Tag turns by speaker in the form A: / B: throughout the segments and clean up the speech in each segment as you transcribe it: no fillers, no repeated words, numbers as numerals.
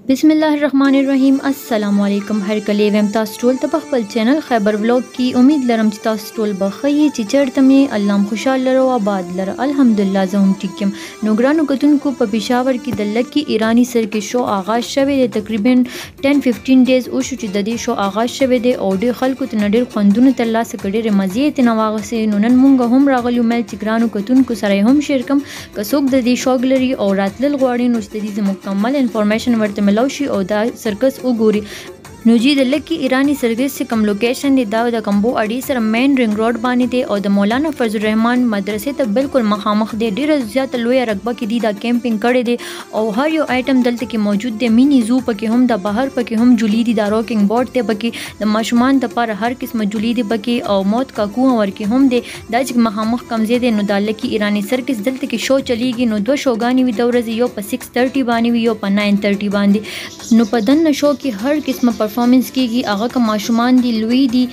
A: बिस्मिल्लाहिर्रहमानिर्रहीम। अस्सलाम वालेकुम। हर कले वेम तास टोल तब खपल चैनल खैबर व्लॉग की उम्मीद लरम ची तास टोल बखई ची चढ़त में अल्लाह खुशहाल लरो आबाद लर अल्हम्दुलिल्लाह ज़हम टिकम नोगरानो कतुन को पेशावर की दल्लक की ईरानी सर के शो आगाज़ शवे दे तकरीबन 10-15 डेज़ उशु ची दे शो आगाज़ शवे दे और डे खल्कु तनडर खंदुन तल्ला से कड़े मज़े तनवाग से नूनन मुंगा हम रागलु मेल चिग्रानो कतुन को सराय हम शेरकम कसोक दे शौगलरी और रातल ग्वाड़ीन उस दे मुकम्मल इन्फॉर्मेशन वर्त लौशी और दा सर्कस उगोरी नुजी दल्लक की ईरानी सर्विस से कम लोकेशन दे दाव द कम्बो अड़ी सर मेन रिंग रोड बानी दे और द मौलाना फजल रहमान मदरसे तक बिल्कुल मखामख दे डेर ज़्यादा लोया रकबा की दी दा कैंपिंग करे दे और हर यो आइटम दलत के मौजूद दे मिनी जू पके हम द बाहर पके हम जुली दी दा रॉकिंग बोर्ड ते बकी द मशमान द पर हर किस्म जुली दे बकी और मौत का कुआं वर के हम दे दाज मखामख कमजे दे नु दल्लक की ईरानी सर्किस दलत की शो चलीगी नो दो शोगानी वी दौरज यो प 6:30 बानी वी यो प 9:30 बांदी नो पदन शो की हर किस्म परफॉर्मेंस की आगा का माशुमान दी लुई दी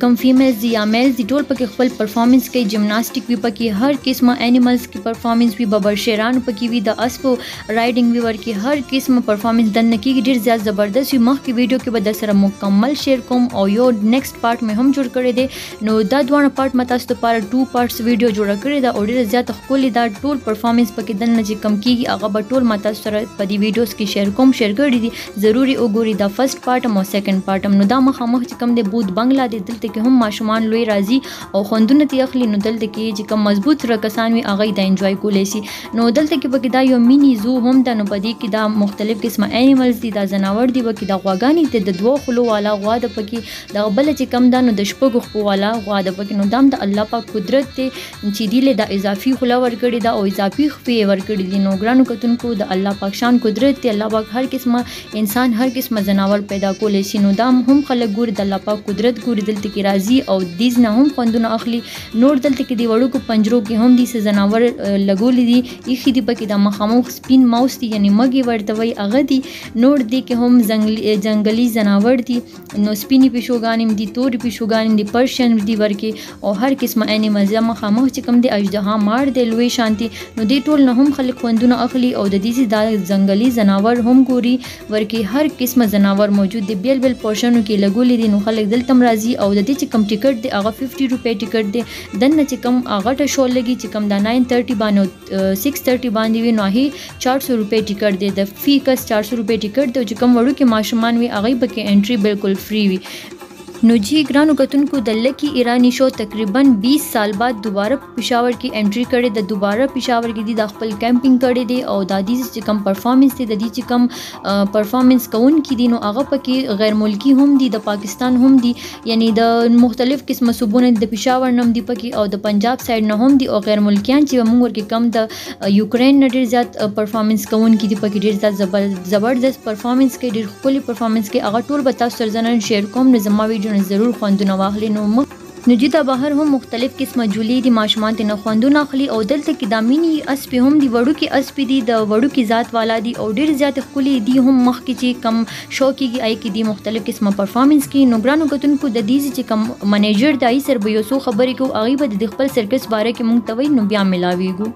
A: कम फीमेल्स दी या मेल्स दी टोल पके खपल परफॉर्मेंस के जिमनास्टिक भी पकी हर किस्म एनिमल्स की परफॉर्मेंस भी बबर शेरान पकी भी द अस्पो राइडिंग भी वर की हर किस्म परफॉर्मेंस दन की ढेर ज़्यादा ज़बरदस्त हुई मख की वीडियो के बाद सर मुकम्मल शेयर कम और यो नेक्स्ट पार्ट में हम जुड़ करे दे नो दादवाना पार्ट मतास तो पार 2 पार्ट्स वीडियो जुड़ा करे दा और ढेर ज़्यादा खोली दा टोल परफॉर्मेंस पकी दन जी कम की आगा बटोल मतास सर पदी वीडियोस की शेयर कम शेयर कर दी ज़रूरी उगोरी दा फर्स्ट पार्ट और सेकंड पार्ट नु दा मखामख चिकम दे बूद बंगला दे दिलते के हम माशुमान लोई राजी और खंदुन ती अखली नु दलते के जिकम मजबूत रकसान में आगई दा एंजॉय कोलेसी नो दलते के बकी दा यो मिनी जू हम दा नु पदी की दा मुख्तलिफ किस्म एनिमल्स दी दा जनावर दी बकी दा गवागानी ते द दो खलो वाला गवा द पकी दा बल चिकम दा नु दशपो खो वाला गवा द पकी नु दाम दा अल्लाह पाक कुदरत ते चिदीले दा इजाफी खुला वर कड़ी दा और इजाफी खफी वर कड़ी दी नो ग्रानु कतुन को दा अल्लाह पाक शान कुदरत ते अल्लाह पाक हर किस्म इंसान हर किस्म जनावर पैदा कोलेसी नो दाम हम खलक गुर दल्ला पाक कुदरत गुर दलते की राजी और दीज ना हम खंदुना अखली नोट दलते की दीवारों को पंजरों के हम दी से जनावर लगोली दी इखी दी पकी दा मखामुख स्पिन माउस दी यानी मगी वर्तवई अगदी नोट दी के हम जंगली जनावर दी नो स्पिनी पिशोगानी दी तोरी पिशोगानी दी पर्शियन दी वर के और हर किस्म एनिमल्स या मखामुख चिकम दे अजदहा मार दे लुई शांति नो दे टोल न हम खलक खंदुना अखली और दीजी दा जंगली जनावर हम गोरी वर के हर किस्म जनावर मौजूद दे बेल बेल पोर्शन के लगोली दी नु खलक दिल तमराजी और दी चिकम टिकट दे आगा 50 रुपए टिकट दे दन न चिकम आगा ट शो लगी चिकम दा 9:30 बानो 6:30 बांधी वी नाही 400 रुपए टिकट दे द फी कस 400 रुपए टिकट दे चिकम वड़ू के माशुमान वी आगई बके एंट्री बिल्कुल फ्री वी नुजी ग्रानु कतुन को दल्लक की ईरानी शो तकरीबन 20 साल बाद दोबारा पेशावर की एंट्री करे द दोबारा पेशावर की दी दाखिल कैंपिंग करे दे और दादी से चिकम परफॉर्मेंस दे दी चिकम परफॉर्मेंस कौन की दिनों आगा पकी गैर मुल्की हम दी द पाकिस्तान हम दी यानी द मुख्तलिफ किस्म सुबुन द पेशावर नम दी पकी और द पंजाब साइड न हम दी और गैर मुल्कियान ची मंगोर के कम द यूक्रेन न ढेर ज़्यादा परफॉर्मेंस कौन की दी पकी ढेर ज़्यादा ज़बरदस्त परफॉर्मेंस के ढेर खुली परफॉर्मेंस के आगा टोल बता सरजनन शेयर कम निज़मा वीडियो ज़रूर खंदुना वाखली नो नुजिता बाहर हम मुख्तलिफ किस्म जुली दी माशुमान ते न खंदुना खली और दल तक दामिनी अस्पी हम दी वड़ू की अस्पी दी द वड़ू की ज़ात वाला दी और ढेर ज़्यादा खुली दी हम मख की ची कम शो की आई की दी मुख्तलिफ किस्म परफॉर्मेंस की नुग्रानो कतुन को दीजी ची कम मैनेजर दाई सर बयोसो खबरी को आगी बद दिखपल सर्कस बारे के मुंतवी नुबिया मिलावीगु।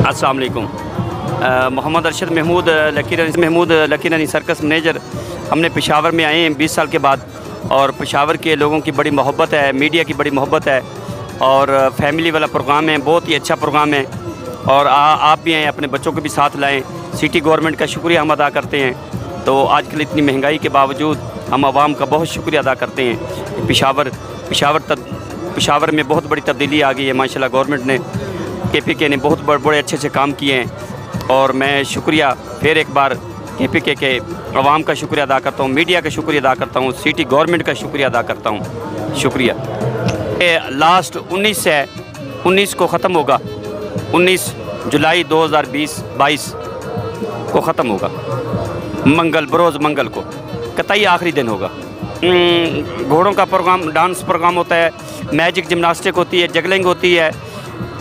B: अस्सलाम वालेकुम। मोहम्मद अरशद महमूद लकीरानी सर्कस मैनेजर हमने पेशावर में आए हैं 20 साल के बाद और पेशावर के लोगों की बड़ी मोहब्बत है, मीडिया की बड़ी मोहब्बत है और फैमिली वाला प्रोग्राम है, बहुत ही अच्छा प्रोग्राम है और आप भी आएँ, अपने बच्चों को भी साथ लाएँ। सिटी गवर्नमेंट का शुक्रिया हम अदा करते हैं। तो आजकल इतनी महंगाई के बावजूद हम आवाम का बहुत शुक्रिया अदा करते हैं। पेशावर में बहुत बड़ी तब्दीली आ गई है माशाल्लाह। गवर्नमेंट ने KPK ने बहुत बड़े अच्छे काम किए हैं और मैं शुक्रिया फिर एक बार KPK के अवाम का शुक्रिया अदा करता हूँ, मीडिया का शुक्रिया अदा करता हूँ, सिटी गवर्नमेंट का शुक्रिया अदा करता हूँ। शुक्रिया। लास्ट 19 को ख़त्म होगा, 19 जुलाई 2022 को ख़त्म होगा, बरोज़ मंगल को कतई आखिरी दिन होगा। घोड़ों का प्रोग्राम, डांस प्रोग्राम होता है, मैजिक जिम्नास्टिक होती है, जगलिंग होती है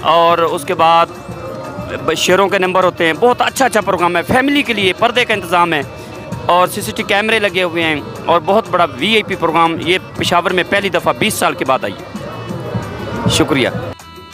B: और उसके बाद शेरों के नंबर होते हैं। बहुत अच्छा प्रोग्राम है, फैमिली के लिए पर्दे का इंतज़ाम है और CCTV कैमरे लगे हुए हैं और बहुत बड़ा VIP प्रोग्राम ये पेशावर में पहली दफ़ा 20 साल के बाद आई है। शुक्रिया।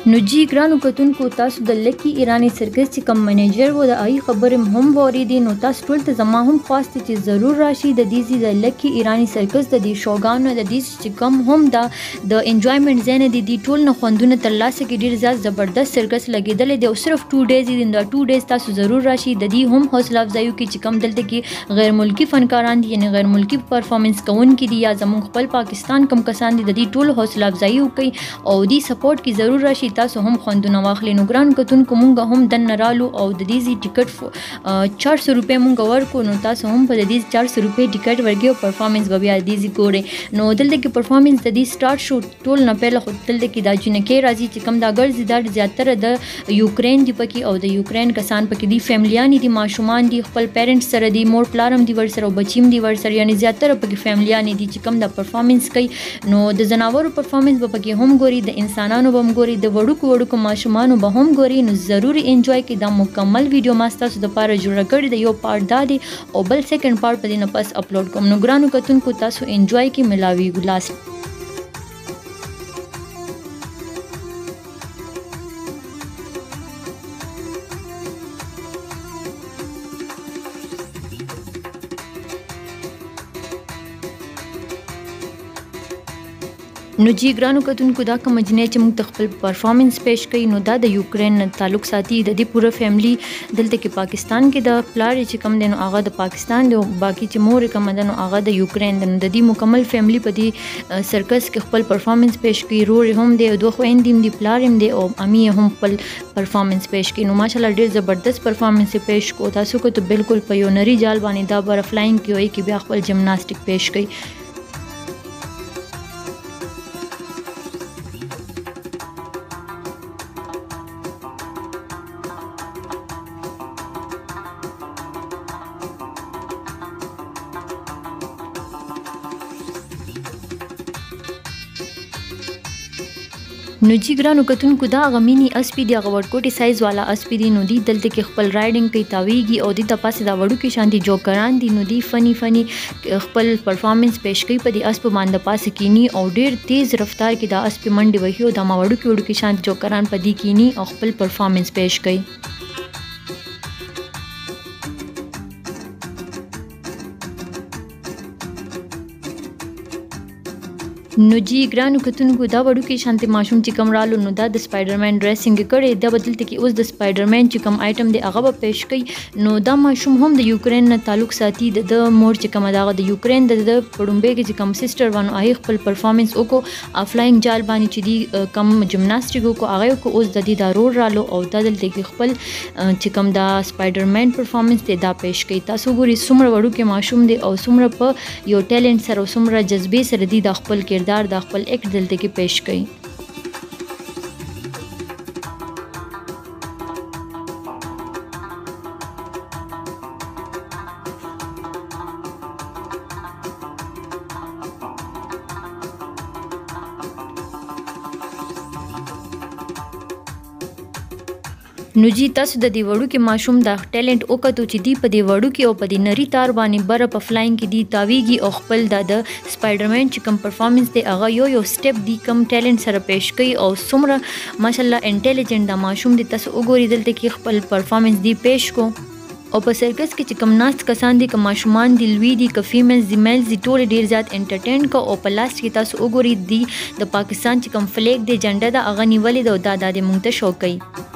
A: نو جی ګرانو کتونکو تاسو د لکی ایرانی سرکس چې کوم منیجر و د ای خبرې هم وریدي نو تاسو ټول ته زما هم خواسته چې ضرور راشي د دې د لکی ایرانی سرکس د دې شوګانو د دې چې کوم هم د انجوایمنت زنه د دې ټول نه خوندونه ترلاسه کې ډیر زیات زبردست سرکس لګیدل دی او صرف 2 ډیز دي د 2 ډیز تاسو ضرور راشي د دې هم حوصله افزایو کې چې کوم دلته کې غیر ملکی فنکاران دي یعنی غیر ملکی پرفارمنس کوونکي دي یا زموږ خپل پاکستان کم کسان دي د دې ټول حوصله افزایي وکي او دې سپورټ کې ضرور راشي تاسو هم خوندونه واخلي نو ګران کتونکو مونږ هم دن رالو او د دې ټیکټ 400 روپے مونږ ورکو نو تاسو هم په دې 400 روپے ټیکټ ورګي او پرفارمنس به بیا دې ګوري نو دلته کې پرفارمنس د دې سٹارټ شو ټول نه پهله خو دلته کې دا جنکه راځي چې کم دا ګرځي دا زیاتره د یوکرين دی پکې او د یوکرين کسان پکې دي فیملیان دي ماشومان دي خپل پیرنټس سره دي مور پلارم دي ور سره او بچیم دي ور سره یعنی زیاتره پکې فیملیان دي چې کم دا پرفارمنس کوي نو د زناورو پرفارمنس به پکې هم ګوري د انسانانو به هم ګوري د وړوکو ماشومانو به هم ګوري نو ضروري انجوای کې دا مکمل ویډیو ما تاسو د پاره جوړ کړی دی یو پارت دا دی او بل سیکنډ پارت په دې نه پس اپلوډ کوم نو ګرانو کتونکو تاسو انجوای کې ملاوي ګلاس نو جی ګرانو کتونکو دا کوم جنې چې موږ خپل پرفارمنس پیش کړي نو دا د یوکرين تعلق ساتي د دې پوره فیملی دلته کې پاکستان کې د پلار چې کم دین هغه د پاکستان دی او باقي چې مور کم دین هغه د یوکرين د دې مکمل فیملی په دې سرکس کې خپل پرفارمنس پیش کړي رور هم دی دوه خويندې هم دي پلار هم دی او امي هم خپل پرفارمنس پیش کړي نو ماشالله ډیر زبردست پرفارمنس پیش کو تاسو کو ته بالکل په یو نری جال باندې دا بر فلاینګ کوي کې بیا خپل جمناستیک پیش کړي نو جی ګرانو کتونکو دا غمینی اسپی دی غوړکوټي سایز والا اسپی دی نو دی دلته کې خپل رائډینګ کوي تاویږي او د تاسو دا وړو کې شانتي جوکران دي نو دی فنی خپل پرفارمنس پیش کوي په دې اسپ باندې پاسه کینی او ډیر تیز رفتار کې دا اسپ منډي وهي او دا ما وړو کې شانتي جوکران په دې کینی او خپل پرفارمنس پیش کوي نو جی ګرانو کتونکو دا وړو کې شانتي ماشوم چې کوم رالو نو دا د سپایډرمن ډریسینګ کړي دا بدلته کې اوس د سپایډرمن چې کوم آیټم دی هغه به پیش کړي نو دا ماشوم هم د یوکرين نه تعلق ساتي د مور چې کوم دا د یوکرين د پړومبه کې چې کوم سیسټر ونه هغه خپل پرفارمنس وکړو افلاینګ جال باندې چې دی کوم جمناستیک کو هغه کو اوس د دې دارور رالو او دا دلته کې خپل چې کوم دا سپایډرمن پرفارمنس دی دا پیش کړي تاسو ګوري څومره وړو کې ماشوم دی او څومره په یو ټیلنټ سره څومره جذبه سره دی د خپل کردار د خپل ایک دلته کې پیش کړي نو جی تاسو د دې وړو کې ماشوم دا ټیلنټ وکړو چې دی په دې وړو کې او په دې نری تار باندې بر په فلاینګ کې دی تاویږي او خپل د سپایډرمن چې کوم پرفارمنس دی هغه یو سټپ دی کوم ټیلنټ سره پیش کوي او څومره ماشالله انټيليجنت دا ماشوم دی تاسو وګورئ دلته کې خپل پرفارمنس دی پیش کو او په سرکس کې چې کوم ناست کسان دي کوم ماشومان دي لوی دي ک فیمیلز دي میلز دي ټول ډیر زیات انټرټین کو او په لاست کې تاسو وګورئ دی د پاکستان چې کوم فلیګ دی جنډا دا اغه نیولې دا د مونږ ته شو کوي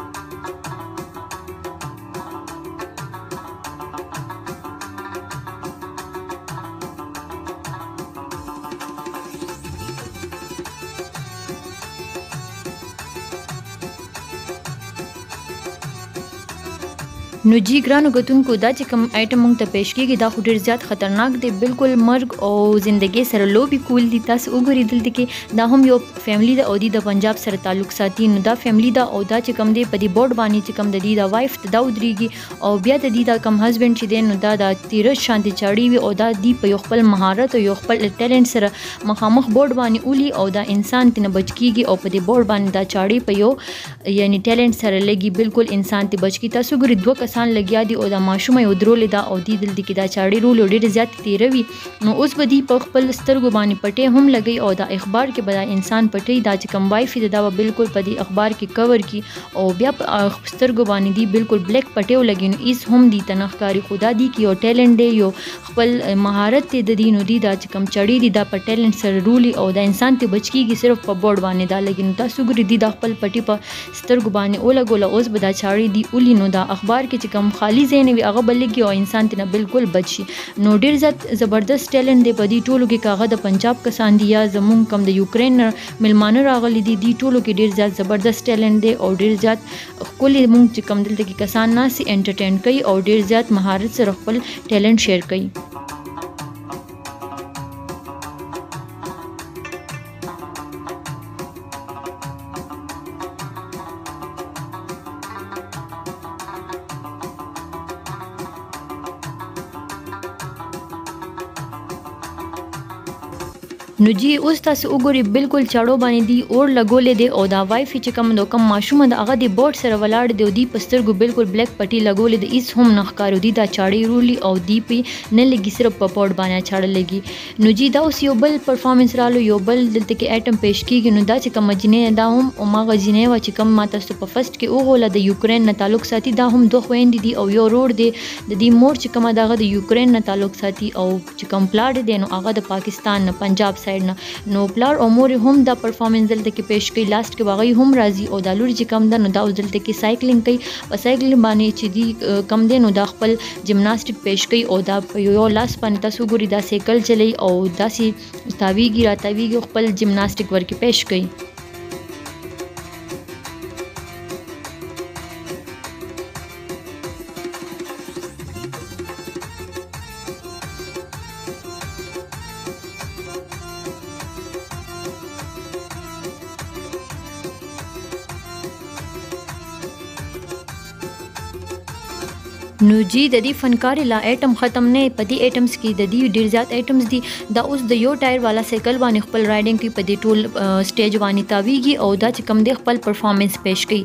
A: نو جی ګرانو کتونکو دا چې کوم آیټم موږ ته پیش کیږي دا خو ډیر زیات خطرناک دی بالکل مرګ او زندگی سره لوبي کول دي تاسو وګورئ دلته کې دا هم یو فیملی د اودي د پنجاب سره تعلق ساتي نو دا فیملی دا او دا چې کوم دی په دې بورډ باندې چې کوم د دې دا وایف دا ودرېږي او بیا د دې دا کوم هسبند چې دی نو دا د تیرج شانتي چاړي وي او دا دی په یو خپل مهارت او یو خپل ټیلنټ سره مخامخ بورډ باندې اولی او دا انسان تنه بچ کیږي او په دې بورډ باندې دا چاړي په یو یعنی ټیلنټ سره لګي بالکل انسان ته بچ کی تاسو ګورئ دوه کسان لګیا دي او دا ماشومه یې ودرولې ده او دې دلته کې دا چاړې رول ډېرې زیاتې تېروي. نو اوس به دې په خپل سترګو باندې پټۍ هم لګوي او دا اخبار کې به دا انسان پټۍ دا چې کوم وایفي ده دا به بالکل په دې اخبار کې کور کړي او بیا په سترګو باندې دې بالکل بلیک پټۍ ولګي. نو هیڅ هم دې ته نه ښکاري خو دا دي کې یو ټیلنټ دی یو خپل مهارت دی د دې. نو دې دا چې کوم چړې دي دا په ټیلنټ سره رولي او دا انسان ته بچ کېږي صرف په بورډ باندې دا لګي. نو تاسو ګورئ دې دا خپل پټۍ په سترګو باندې ولګوله اوس به دا چاړې دي اولي. نو دا اخبار کې چې کوم خالی ځای نه وي هغه به لګي او انسان ته نه بالکل بچ شي. نو ډېر زیات زبردست ټیلنټ دی په دې ټولو کې که هغه د پنجاب کسان دي یا زمونږ کوم د یوکرین میلمانه راغلي دي دې ټولو کې ډېر زیات زبردست ټیلنټ دی او ډېر زیات ښکلي مونږ چې کوم دلته کې کسان ناست انټرټین کوي او ډېر زیات مهارت سره خپل ټیلنټ شیر کوي. نو جی اوس تاسو وګورئ بالکل چاړو باندې دی اور لګولې دی او دا وایفي چې کوم نو کوم ماشومه د هغه د بورډ سره ولاړ دی او دی په سترګو بالکل بلیک پټي لګولې دی هیڅ هم نه ښکارو دی دا چاړې رولي او دی په نه لګي صرف په بورډ باندې چاړه لګي. نو جی دا اوس یو بل پرفارمنس رالو یو بل دلته کې ایټم پیش کیږي. نو دا چې کوم جنې دا هم او ما غجنې و چې کوم ما تاسو په فرست کې وګوله د یوکرین نه تعلق ساتي دا هم دوه خويندې دي او یو روړ دی د دې مور چې کوم دغه د یوکرین نه تعلق ساتي او چې کوم پلاړ دی نو هغه د پاکستان نه پنجاب سایډ نه. نو پلار او مور هم دا پرفارمنس دلته کې پیش کوي لاست کې واغی هم راځي او دا لور چې کم ده نو دا دلته کې سایکلینګ کوي په سایکلینګ باندې چې دی کم دی نو دا خپل جمناسټیک پیش کوي او دا یو لاس باندې تاسو ګوري دا سایکل چلی او داسې تاویږي را تاویږي خپل جمناسټیک ورکی پیش کوي. نو جی د دې فنکار لا ایټم ختم نه پدې ایټمز کې د دې ډیر زیات ایټمز دي دا اوس د یو ټایر والا سایکل باندې خپل رائډینګ کې پدې ټول سټیج باندې تاویږي او دا چې کم دی خپل پرفارمنس پیش کوي.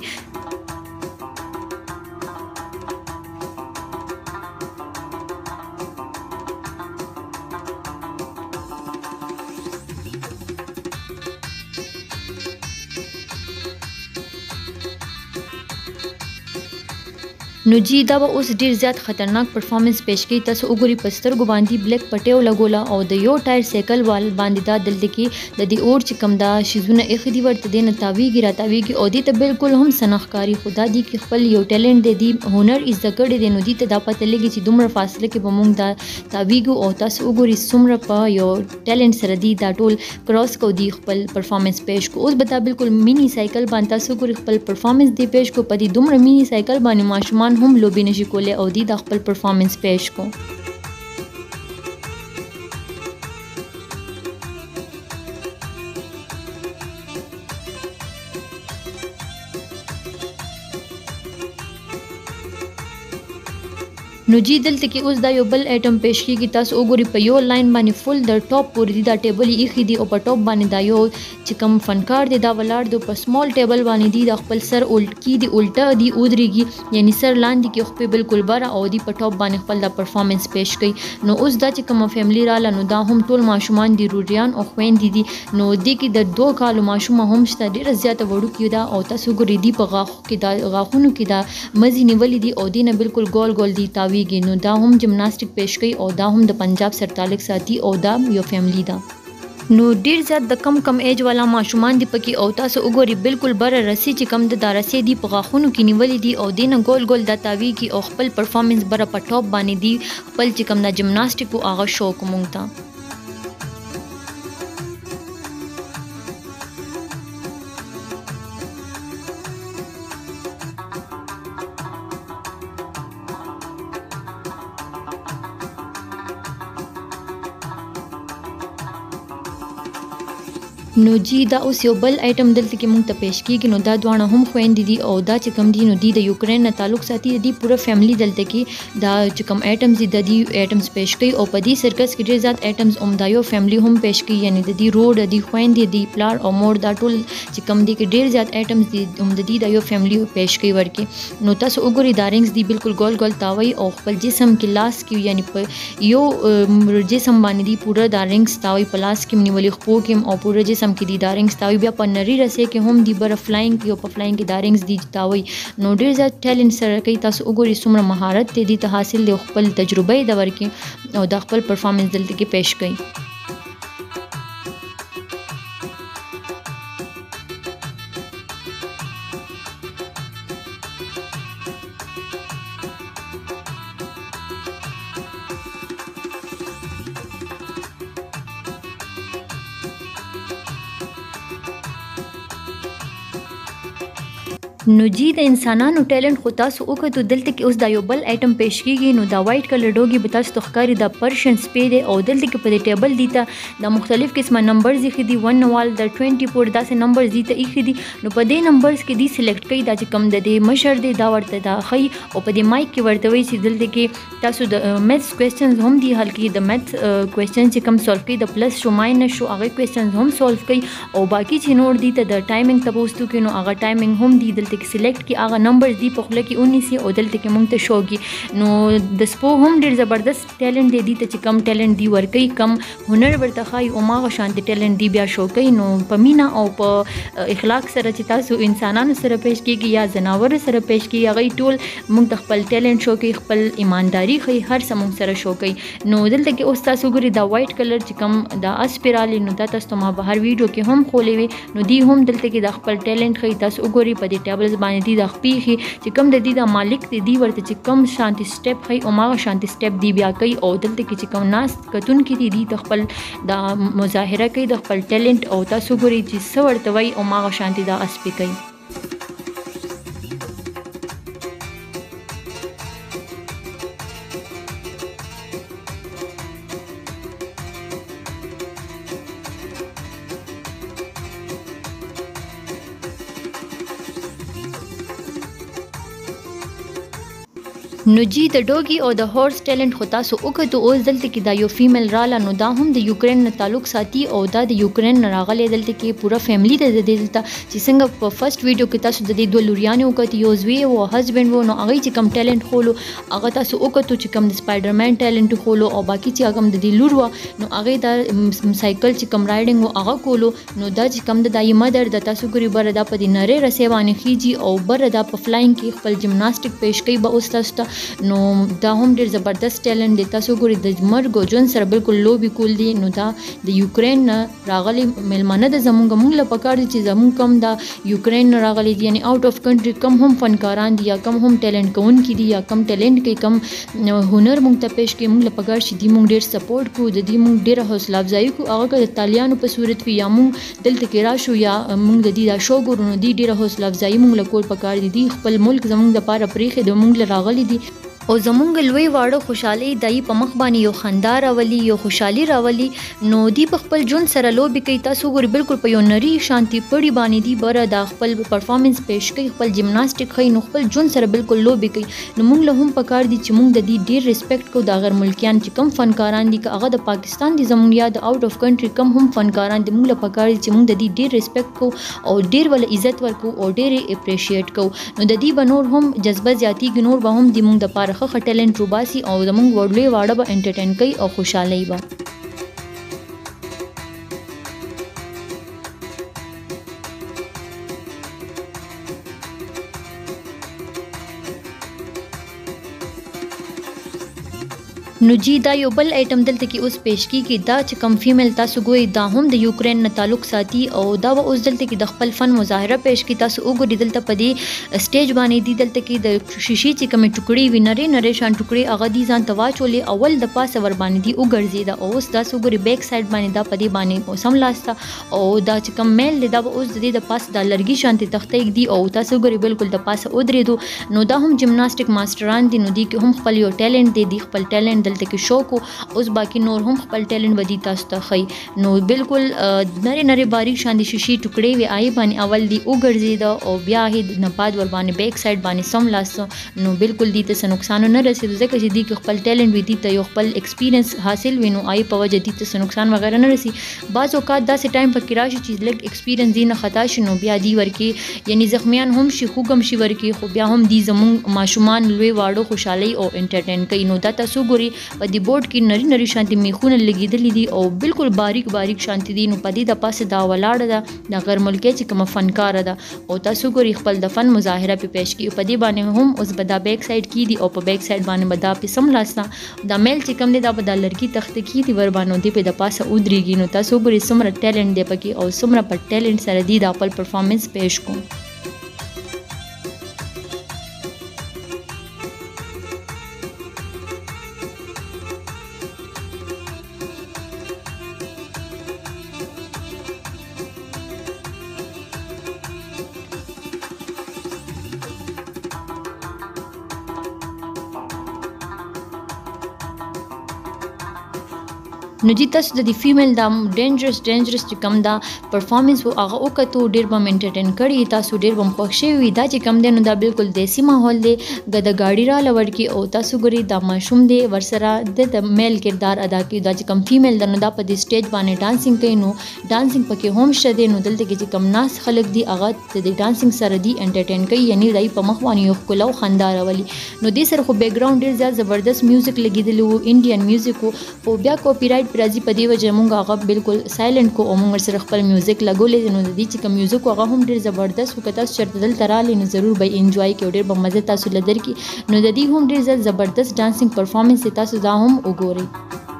A: نو جی دا به اوس ډیر زیات خطرناک پرفارمنس پیش کوي. تاسو وګورئ په سترګو باندې بلیک پټیو لګوله او د یو ټایر سایکل وال باندې دا دلته کې د دې اور چې کم دا شیزونه اخ دی ورته دین تاویږي را تاویږي او دې ته بالکل هم سنخکاری خدا دی کې خپل یو ټیلنټ دی هنر از ذکر دی نو دې ته دا پته لګي چې دومره فاصله کې به مونږ دا تاویږو او تاسو وګورئ څومره په یو ټیلنټ سره دی دا ټول کراس کو دی خپل پرفارمنس پیش کو. اوس به دا بالکل مینی سایکل باندې تاسو وګورئ خپل پرفارمنس دی پیش کو په دې دومره مینی سایکل باندې ماشومان هم لوبي نشي کولای او دی د خپل پرفارمنس پیش کو. نو جی دلته کې اوس دا یو بل ایټم پیش کیږي. تاسو وګورئ په یو لاین باندې فل د ټاپ پورې دا ټیبل ایخي دی او په ټاپ باندې دا یو چې کوم فنکار دی دا ولاړ دی په سمال ټیبل باندې دی د خپل سر الټ کی دی الټا دی ودرېږي یعنی سر لاندې کې خو بالکل بره او دی په ټاپ باندې خپل دا پرفارمنس پیش کوي. نو اوس دا چې کوم فیملی رااله نو دا هم ټول ماشومان دي روریان او خويندې دي نو دی کې د 2 کالو ماشوم هم شته ډیره زیاته وړو کې دا او تاسو وګورئ دی په غاخو کې دا غاخونو کې دا مزي نیولې دي او دی نه بالکل ګول ګول دی تاویږي. نو دا هم جمناسټیک پیش کوي او دا هم د پنجاب سره تعلق ساتي او دا یو فیملی ده. نو ډیر زیات د کم ایج والا ماشومان دی پکې او تاسو وګورئ بالکل بره رسی چې کم د رسی دی په غاخونو کې نیولې دي او دینه ګول ګول د تاویږي او خپل پرفارمنس بره په ټاپ باندې دی خپل چې کم د جمناسټیک او هغه شو کومونږ ته. نو جی دا اوس یو بل آیټم دلته کې مونږ ته پیش کیږي. نو دا دواړه هم خويندې دي او دا چې کوم دي نو د یوکرین نه تعلق ساتي. د پوره فیملی دلته کې دا چې کوم آیټمز دي د دې آیټمز پیش کوي او په دې سرکس کې ډېر زیات آیټمز هم دا یو فیملی هم پیش کوي، یعنی د دې روډ د دې خويندې دي پلار او مور دا ټول چې کوم دي کې ډېر زیات آیټمز دي هم د دې د یو فیملی پیش کوي ورکی. نو تاسو وګورئ دا رنگز دي بالکل ګول ګول تاوي او خپل جسم کې لاس کې یعنی په یو جسم باندې دي پوره دا رنگز تاوي په لاس کې نیولې خپو کې او پوره جسم کې دي دا رنگز تاوي. بیا په نری رسې کې هم دی بر فلاینګ کې او په فلاینګ کې دا رنگز دي تاوي. نو ډیر زیات ټیلنټ سره کوي. تاسو وګورئ څومره مهارت دي ته حاصل دي، خپل تجربه د ورکی او د خپل پرفارمنس دلته کې پیش کوي. نو جی د انسانانو ټیلنټ خو تاسو وکړو دلته کې اوس دا یو بل آیټم پیش کیږي. نو دا وایټ کلر ډوګي به تاسو ښکاری دا پرشن سپی دی او دلته کې په دې ټیبل دي ته دا مختلف قسمه نمبرز یې دي 1 وال د 20 پور داسې نمبرز دي ته یې دي. نو په دې نمبرز کې دي سلیکټ کړئ دا چې کم د دې مشر دی دا ورته دا خي او په دې مایک کې ورته وي چې دلته کې تاسو د میث کوېسچنز هم دي حل کړئ. د میث کوېسچن چې کم سولف کړئ د پلس شو ماینس شو هغه کوېسچنز هم سولف کړئ او باقي چې نور دي ته د ټایمینګ تاسو کې نو هغه ټایمینګ هم دي دلته کې سلیکټ کې هغه نمبرز دي په خله کې 19 او دلته کې مونږ ته شوږي. نو د سپو هم ډیر زبردست ټیلنټ دی ته چې کم ټیلنټ دی ورکي کم هنر ورته خای او ماغه شانتي ټیلنټ دی بیا شو کوي. نو په مینا او په اخلاق سره چې تاسو انسانانو سره پیش کیږي یا جناور سره پیش کیږي هغه ټول مونږ خپل ټیلنټ شو کوي، خپل ایمانداری خي هر سم سره شو کوي. نو دلته کې اوس تاسو ګوري دا وایټ کلر چې کم دا اسپیرالي نو دا تاسو ما بهر ویډیو کې هم خولې وي. نو دی هم دلته کې د خپل ټیلنټ خي تاسو وګوري په دې ټیبلز باندې دي د خپيخي چې کوم د دې د مالک دی ورته چې کوم شانتي سټپ خي او ماغه شانتي سټپ دی بیا کوي او دلته کې چې کوم ناس کتون کې دي د خپل د مظاهره کوي د خپل ټیلنټ او تاسو ګوري چې څو ورته وي او ماغه شانتي دا اسپی کوي. نو جی د ډوګي او د هورس ټیلنټ خو تاسو وکړو اوس دلته کې دا یو فیمیل رااله. نو دا هم د یوکرین نه تعلق ساتي او دا د یوکرین نه راغلي دلته کې پوره فیملی د دلته چې څنګه په فرست ویډیو کې تاسو د دې دوه لوریانو وکړو یو زوی او هسبند وو. نو هغه چې کم ټیلنټ خولو هغه تاسو وکړو چې کم د سپایډرمن ټیلنټ خولو او باقي چې هغه د دې لور و نو هغه دا سایکل چې کم رایډینګ و هغه کولو. نو دا چې کم د دای مدر د تاسو ګوري بر دا په دې نری رسېوانه خيږي او بر دا په فلاینګ کې خپل جمناستیک پیش کوي به اوس تاسو. نو دا هم ډیر زبردست ټیلنټ دی. تاسو ګورئ د مرګ او ژوند سره بالکل لوبي کول دي. نو دا د یوکرین راغلي ملمنه د زمونږ له پکار دي چې زمونږ کم دا یوکرین راغلي دي یعنی آوټ اف کنټری کم هم فنکاران دي یا کم هم ټیلنټ کوونکي دي یا کم ټیلنټ کې کم هنر مونږ ته پیش کوي مونږ له پکار شي دي مونږ ډیر سپورټ کو د دې مونږ ډیر حوصله افزایی کو. هغه د طالبانو په صورت وي یا مونږ دلته کې راشو یا مونږ د دې شو ګورو نو دي ډیر حوصله افزایی مونږ له کول پکار دي خپل ملک زمونږ د پاره پریخي د مونږ له راغلي دي او زمونږ لوی واړه خوشحالي دای په مخ باندې یو خندا راولي یو خوشحالي راولي. نو دی په خپل جون سره لوبي کوي. تاسو ګورئ بالکل په یو نری شانتي پړی باندې دی بره د خپل پرفارمنس پیش کوي خپل جمناستیک خي نو خپل جون سره بالکل لوبي کوي. نو موږ له هم پکار دي چې موږ د دې ډیر ریسپیکټ کو د غیر ملکیان چې کم فنکاران دي که هغه د پاکستان دي زمونږ یا د آوټ اف کنټری کم هم فنکاران دي موږ له پکار دي چې موږ د دې ډیر ریسپیکټ کو او ډیر ول عزت ورکو او ډیر اپریشیټ کو. نو د دې بنور هم جذبه زیاتی نور به هم د موږ د پاره خ ټیلنټ باسي او زمونږ وړلې واړه به انټرټین کوي او خوشحالي به. نو جی دا یو بل آیټم دلته کې اوس پیش کیږي دا چې کم فیمیل تاسو ګورئ دا هم د یوکرین نه تعلق ساتي او دا به اوس دلته کې د خپل فن مظاهره پیش کی. تاسو وګورئ دلته په دې سټیج باندې دی دلته کې د شیشې چې کوم ټوکړي وینري نری شان ټوکړي هغه دي ځان تواچولې اول د پاسه ور باندې دی وګرځي دا اوس تاسو وګورئ بیک سایډ باندې دا په دې باندې اوسم لاسته او دا چې کم میل دا به اوس د دې د پاس د لرګي شانتي تختې دی او تاسو وګورئ بالکل د پاسه ودرېدو. نو دا هم جمناستیک ماستران دي نو دی کې هم خپل یو ټیلنټ دی خپل ټیلنټ دلته کې شوق اوس باقي نور هم خپل ټیلنټ بدی تاسو ته خي نو بالکل نری باریک شان دي شیشي ټوکړې وی آی باندې اول دی وګرځید او بیا هی نه بعد ور باندې بیک سایډ باندې سم لاس نو بالکل دي ته نقصان نه رسید ځکه چې دي خپل ټیلنټ وی دي ته یو خپل ایکسپیرینس حاصل وینو آی په وجه دي ته نقصان وغیرہ نه رسی بعض اوقات داسې ټایم په کې راشي چې لږ ایکسپیرینس دی نه خطا شي نو بیا دی ورکی یعنی زخمیان هم شي خوګم شي ورکی خو بیا هم دی زمون ماشومان لوی واړو خوشحالي او انټرټین کوي نو دا تاسو ګوري په دی بورډ کې نری شانتي میخونه لګیدلې دي او بالکل باریک شانتي دي نو په دې د پاسه دا ولاړه ده د غیر ملکی چې کوم فنکار ده او تاسو ګوري خپل د فن مظاهره په پیش کی په دې باندې هم اوس بدا بیک سایډ کی دي او په بیک سایډ باندې بدا په سم لاسنا دا میل چې کوم دی دا په د لړکی تخت کی دي ور باندې دی په د پاسه ودرېږي نو تاسو ګوري څومره ټیلنټ دی پکې او څومره په ټیلنټ سره دی د خپل پرفارمنس پیش کوم نو جی تاسو د فیمیل دا ډینجرس چې کوم دا پرفارمنس وو هغه وکړو ډیر بم انټرټین کړي تاسو ډیر بم خوښ شوي دا چې کوم دی نو دا بالکل دیسی ماحول دی د گاډي را لور کې او تاسو ګوري دا ماشوم دی ورسره د میل کردار ادا کوي دا چې کوم فیمیل د نو دا په دې سټیج باندې ډانسینګ کوي نو ډانسینګ پکې هم شته دی نو دلته کې چې کوم ناس خلک دی هغه د ډانسینګ سره دی انټرټین کوي یعنی دای په مخ باندې یو ښکلا او خندا راولي نو دې سره خو بیک ګراوند ډیر زیات زبردست میوزیک لګیدلی وو انډین میوزیک او بیا کاپی رائټ راځي په دې وجه مونږ هغه بالکل سایلنت کو او مونږ سره خپل میوزیک لګولې نو د دې چې کوم میوزیک هغه هم ډیر زبردست وکړه تاسو چرته دلته رالی نو ضرور به انجوای کوئ ډیر به مزه تاسو لدر کی نو د دې هم ډیر زبردست ډانسینګ پرفارمنس تاسو دا هم وګورئ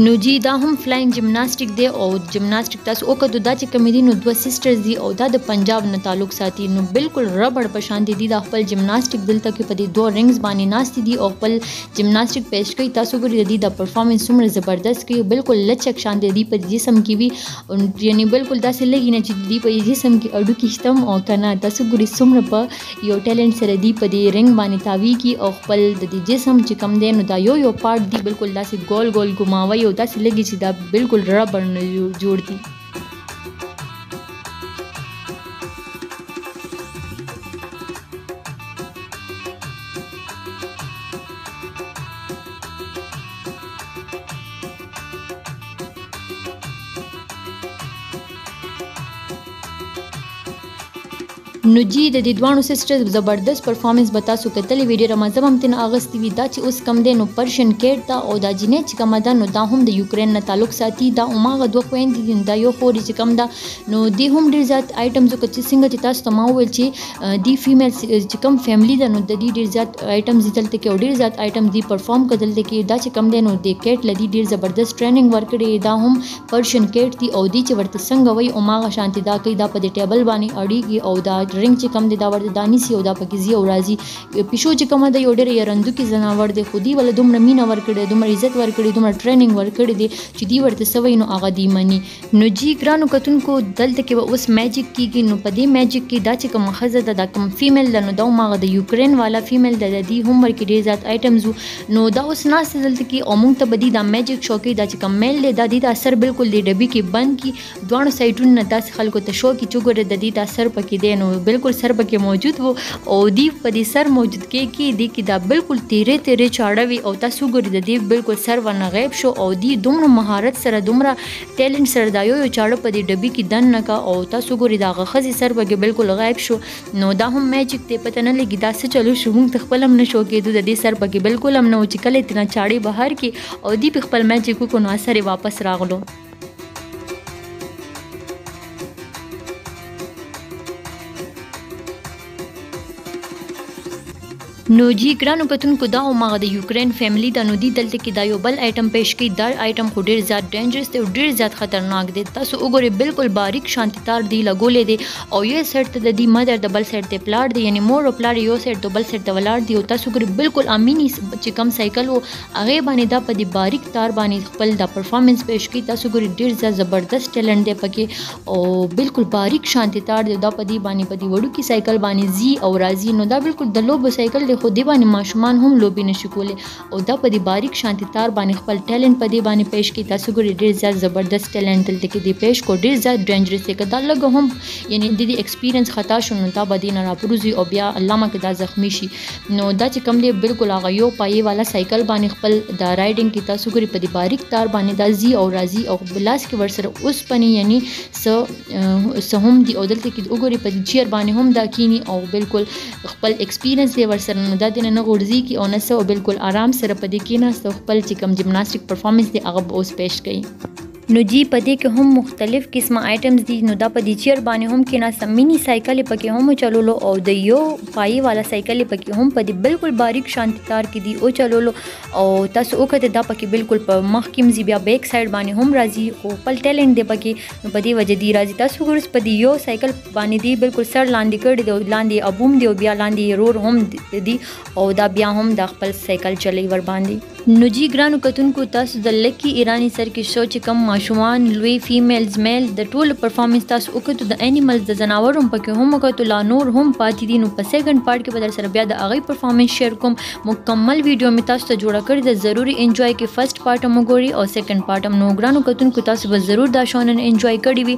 A: نو جی دا هم فلاینګ جمناسټیک دی او جمناسټیک تاسو وکړو دا چې کوم دي نو دوه سیسټرز دي او دا د پنجاب نه تعلق ساتي نو بالکل ربړ په شان دي دا خپل جمناسټیک دلته کې په دې دوه رنگز باندې ناشتي دي او خپل جمناسټیک پیش کوي تاسو ګورئ د دې د پرفارمنس څومره زبردست کوي بالکل لچک شان دي په جسم کې وي یعنی بالکل داسې لګي نه چې دې په جسم کې اډو کې شتم او کنه تاسو ګورئ څومره په یو ټیلنټ سره دی په دې رنگ باندې تاوی کی او خپل د دې جسم چې کم دی نو دا یو پارت دی بالکل داسې ګول ګماوي او داسې لګي چې دا بالکل ربړ نه جوړ دي نو جی د دې دوانو سسټرز زبردست پرفارمنس به تاسو کتلی ویډیو رمضان هم تن اغستی وی دا چې اوس کم دی نو پرشن کیټ دا او دا جنې چې کوم ده نو دا هم د یوکرین نه تعلق ساتي دا اوماغه دوه خويندې دي دا یو خوري چې کوم ده نو دی هم ډیر زیات آیټمز او چې څنګه چې تاسو ته ما وویل چې دی فیمیل چې کوم فیملی ده نو د دې ډیر زیات آیټمز دلته کې او ډیر زیات آیټم دی پرفارم کړل کې دا چې کوم دی نو د کیټ لدی ډیر زبردست ټریننګ ورکړي دا هم پرشن کیټ دی او دی چې ورته څنګه وای اوماغه شانتي دا کوي دا په دې ټیبل باندې اړیږي او دا رنګ چې کوم دی دا ورته دانی سی او دا پکې زی او راځي پښو چې کومه د یو ډېر یرندو کې زناور دی خودي ول دومره مینا ورکړي دومره عزت ورکړي دومره ټریننګ ورکړي دی چې دی ورته سوي نو هغه دی منی نو جی ګرانو کتونکو دلته کې اوس میجیک کیږي نو په دې میجیک کې دا چې کوم خزه د کوم فیمیل د نو دا ماغه د یوکرین والا فیمیل د دی هم ورکې ډېر زیات آیټمز نو دا اوس ناس دلته کې او مونږ ته بدی دا میجیک شو کې دا چې کوم میل دی دا د اثر بالکل دی ډبي کې بند کی دوه سایډونو نه داس خلکو ته شو کې چوغره د دې اثر پکې دی نو بالکل سر پکې موجود وو او دی په دې سر موجود کې دی کې دا بالکل تیرې چاړه وی او تاسو ګورئ د دې بالکل سر ونه غیب شو او دی دومره مهارت سره دومره ټیلنټ سره دا یو چاړه په دې ډبي کې دن نکا او تاسو ګورئ دا غخزي سر پکې بالکل غیب شو نو دا هم میجیک ته پته نه لګی دا څه چلو شو موږ خپل هم نشو کېدو د دې سر پکې بالکل هم نو چې کله تنا چاړي بهر کې او دی په خپل میجیک کو نو اثر واپس راغلو نو جی ګرانو کتونکو دا هماغه د یوکرین فیملی د نو دی دلته کې دا یو بل آیټم پیش کړي. دا آیټم خو ډیر زیات ډینجرس دی او ډیر زیات خطرناک دی. تاسو وګورئ بالکل باریک شانتي تار دی لګولې دی او یو سایډ ته د دې مدر د بل سایډ ته پلاړ دی، یعنی مور او پلاړ یو سایډ ته بل سایډ ته ولاړ دی او تاسو وګورئ بالکل امینی چې کم سایکل وو هغه باندې دا په دې باریک تار باندې خپل دا پرفارمنس پیش کړي. تاسو وګورئ ډیر زیات زبردست ټیلنټ دی پکې او بالکل باریک شانتي تار دی. دا په دې باندې په دې وړو کې سایکل باندې زی او راځي، نو دا بالکل د لوبو سایکل دی خو دی باندې ماشومان هم لوبي نشي کولی او دا په دې باریک شانتي تار باندې خپل ټیلنټ په دې باندې پیش کړي. تاسو ګورئ ډیر زیات زبردست ټیلنټ دلته کې دی پیش کو، ډیر زیات ډینجرس دی. که دا لږ هم یعنی د دې ایکسپیرینس خطا شو نو دا به دې نه راپروزي او بیا علامه کې دا زخمی شي. نو دا چې کوم دی بالکل هغه یو پایې والا سایکل باندې خپل دا رایډینګ کې تاسو ګورئ په دې باریک تار باندې دا زی او راځي او بلاس کې ورسره اوس پنی یعنی س هم دی او دلته کې وګورئ په دې چیر باندې هم دا کینی او بالکل خپل ایکسپیرینس دی ورسره، نو دا دینه نه غورځي کی او نه سو بالکل آرام سره په دې کې نه خپل چې کوم جمناستیک پرفارمنس دی هغه اوس پیش کړي. نو جی په دې کې هم مختلف قسمه آیټمز دي. نو دا په دې چیر باندې هم کې نه سم مینی سایکل پکې هم چلولو او د یو پای والا سایکل پکې هم په دې بالکل باریک شانتي تار کې دی او چلولو او تاسو وکړه دا پکې بالکل په مخ کې مزي بیا بیک سایډ باندې هم راځي خو خپل ټیلنټ دی پکې، نو په دې وجه دی راځي. تاسو ګورئ په دې یو سایکل باندې دی بالکل سر لاندې کړی دی، لاندې ابوم دی او بیا لاندې رور هم دی او دا بیا هم د خپل سایکل چلی ور باندې. نو جی ګرانو کتونکو تاسو د لکی ایرانی سر کې شو چې کم ماشومان لوی فیمیلز میل د ټول پرفارمنس تاسو وکړو د انیملز د جناورو پکې هم وکړو لا نور هم پاتې دي. نو په سیکنډ پارت کې به در سره بیا د هغه پرفارمنس شیر کوم. مکمل ویډیو می تاسو ته جوړه کړی د ضروری انجوای کې فرست پارت هم وګورئ او سیکنډ پارت هم. نو ګرانو کتونکو تاسو به ضرور دا شونن انجوای کړی وي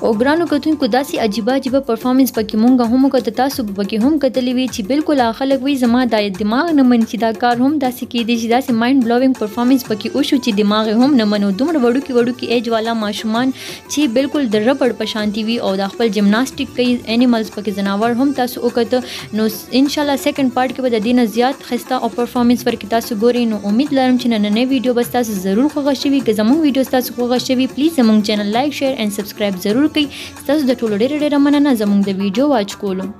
A: او ګرانو کتونکو داسې عجیبه پرفارمنس پکې مونږ هم وکړو، تاسو پکې هم کتلی وي چې بالکل خلک وي زما د دماغ نه من چې دا کار هم داسې کېدی چې داسې مایند بلوینګ پرفارمنس پکې وشو چې دماغ هم نه منو. دومره وړوکي ایج والا ماشومان چې بالکل د ربړ په شانتي وي او د خپل جمناستیک کوي انیملز پکې جناور هم تاسو وکړو. نو ان شاء الله سیکنډ پارت کې به د دې نه زیات خسته او پرفارمنس ورکې تاسو ګورئ. نو امید لرم چې نننۍ ویډیو بس تاسو ضرور خوښ شوي. که زموږ ویډیوز تاسو خوښ شوي پلیز زموږ چینل لایک شیر اینڈ سبسکرایب ضرور کړئ. تاسو د ټولو ډېره مننه زموږ د ویډیو واچ کولو.